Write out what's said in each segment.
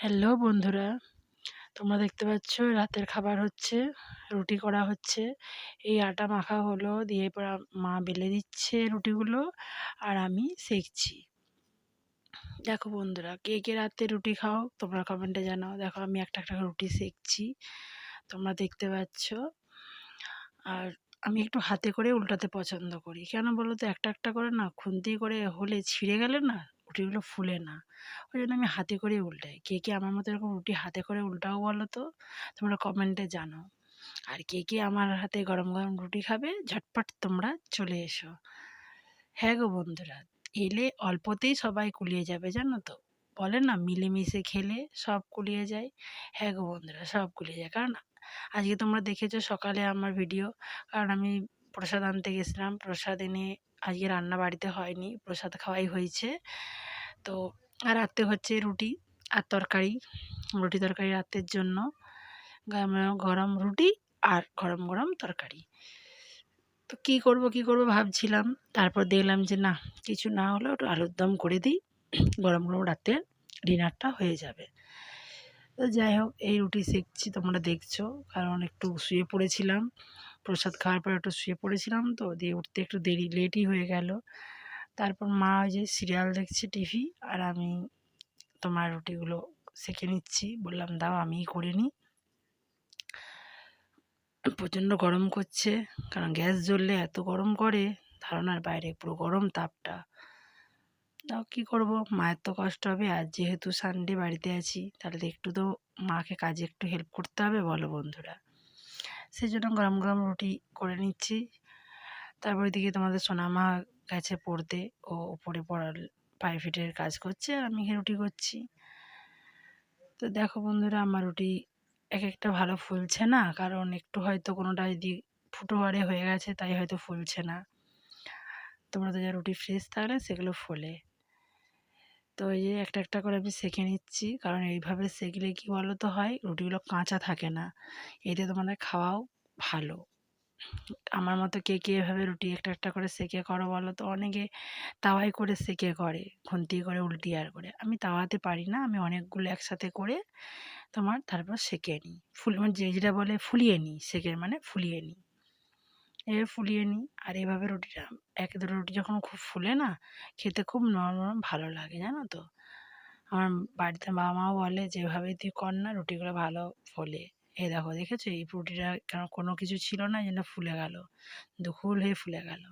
Hello বন্ধুরা, তোমরা দেখতে পাচ্ছ রাতের খাবার হচ্ছে, রুটি করা হচ্ছে। এই আটা মাখা হলো, দিয়ে এরপর মা বেলে দিচ্ছে রুটিগুলো আর আমি সেঁকছি। দেখো বন্ধুরা, কে কে রাতে রুটি খাও তোমরা কমেন্টে জানাও। দেখো আমি একটা একটা করে রুটি সেঁকছি, তোমরা দেখতে পাচ্ছ। আর আমি একটু হাতে করে উল্টাতে পছন্দ করি, কেন বলো তো? একটা একটা করে না খুন্তি করে হলে ছিঁড়ে গেলে না রুটিগুলো ফুলে না। ওই জন্য আমি হাতে করে উল্টাই। কে কে আমার মতো এরকম রুটি হাতে করে উল্টাও বলো তো? তোমরা কমেন্টে জানাও। আর কে কে আমার হাতে গরম গরম রুটি খাবে, ঝটপট তোমরা চলে এসো। হ্যাঁ গো বন্ধুরা, এলে অল্পতেই সবাই কুলিয়ে যাবে, জানো তো? বলে না, মিলেমিশে খেলে সব কুলিয়ে যায়। হ্যাঁ গো বন্ধুরা, সব কুলিয়ে যায়। কারণ আজকে তোমরা দেখেছো সকালে আমার ভিডিও, কারণ আমি প্রসাদ আনতে গেছিলাম। প্রসাদ এনে আজকে রান্না বাড়িতে হয়নি, প্রসাদ খাওয়াই হয়েছে। তো আর রাত্রে হচ্ছে রুটি আর তরকারি, রুটি তরকারি রাতের জন্য। গরম গরম রুটি আর গরম গরম তরকারি। তো কী করব ভাবছিলাম, তারপর দেখলাম যে না, কিছু না হলেও একটু আলুর দম করে দিই, গরম গরম রাতের ডিনারটা হয়ে যাবে। তো যাই হোক, এই রুটি সেঁকছি তোমরা দেখছো, কারণ একটু শুয়ে পড়েছিলাম। প্রসাদ খাওয়ার পর একটু শুয়ে পড়েছিলাম, তো দিয়ে উঠতে একটু দেরি, লেটই হয়ে গেল। তারপর মা ওই যে সিরিয়াল দেখছে টিভি, আর আমি তোমার রুটিগুলো সেঁকে নিচ্ছি। বললাম দাও আমিই করে নিই। প্রচণ্ড গরম করছে, কারণ গ্যাস জ্বললে এত গরম করে, ধারণার বাইরে পুরো গরম তাপটা। তাও কী করব, মায়ের তো কষ্ট হবে। আর যেহেতু সানডে বাড়িতে আছি, তাহলে একটু তো মাকে কাজে একটু হেল্প করতে হবে, বলো বন্ধুরা? সেই জন্য গরম গরম রুটি করে নিচ্ছি। তারপর এদিকে তোমাদের সোনামা গেছে পড়তে, ও উপরে পড়ার প্রাইভেটের কাজ করছে, আর আমি রুটি করছি। তো দেখো বন্ধুরা, আমার রুটি এক একটা ভালো ফুলছে না, কারণ একটু হয়তো কোনোটা যদি ফুটো হয়ে গেছে, তাই হয়তো ফুলছে না। তোমরা তো যা রুটি ফ্রেশ থাকলে সেগুলো ফোলে। তো এই যে একটা একটা করে আমি সেঁকে নিচ্ছি, কারণ এইভাবে সেঁকলে কী বলো তো হয়, রুটিগুলো কাঁচা থাকে না। এতে তোমাদের খাওয়াও ভালো। আমার মতো কে কে এভাবে রুটি একটা একটা করে সেঁকে করো বলো তো? অনেকে তাওয়ায় করে সেঁকে করে, খুন্তি করে উল্টিয়ে আর করে। আমি তাওয়াতে পারি না, আমি অনেকগুলো একসাথে করে তোমার তারপর সেঁকে নিই। মানে যেটা বলে ফুলিয়ে নিই, সেঁকে মানে ফুলিয়ে নিই। এভাবে ফুলিয়ে নিই, আর এভাবে রুটিটা এক দুটো রুটি যখন খুব ফুলে না, খেতে খুব নরম নরম ভালো লাগে, জানো তো? আমার বাড়িতে বাবা মাও বলে যে এভাবে তুই কর না, রুটিগুলো ভালো ফোলে। এই দেখো, দেখেছো এই রুটিটা কেন কোনো কিছু ছিল না, যেন ফুলে গেল, দুফুল হয়ে ফুলে গেল।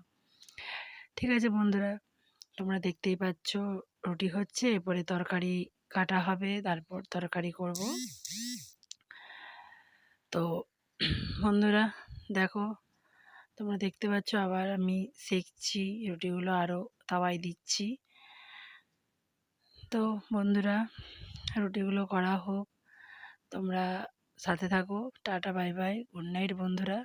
ঠিক আছে বন্ধুরা, তোমরা দেখতেই পাচ্ছ রুটি হচ্ছে, এরপরে তরকারি কাটা হবে, তারপর তরকারি করব। তো বন্ধুরা দেখো, তোমরা দেখতে পাচ্ছ আবার আমি সেঁকছি রুটিগুলো, আরও তাওয়ায় দিচ্ছি। তো বন্ধুরা, রুটিগুলো করা হোক, তোমরা সাথে থাকো। Tata, bye bye, good night বন্ধুরা।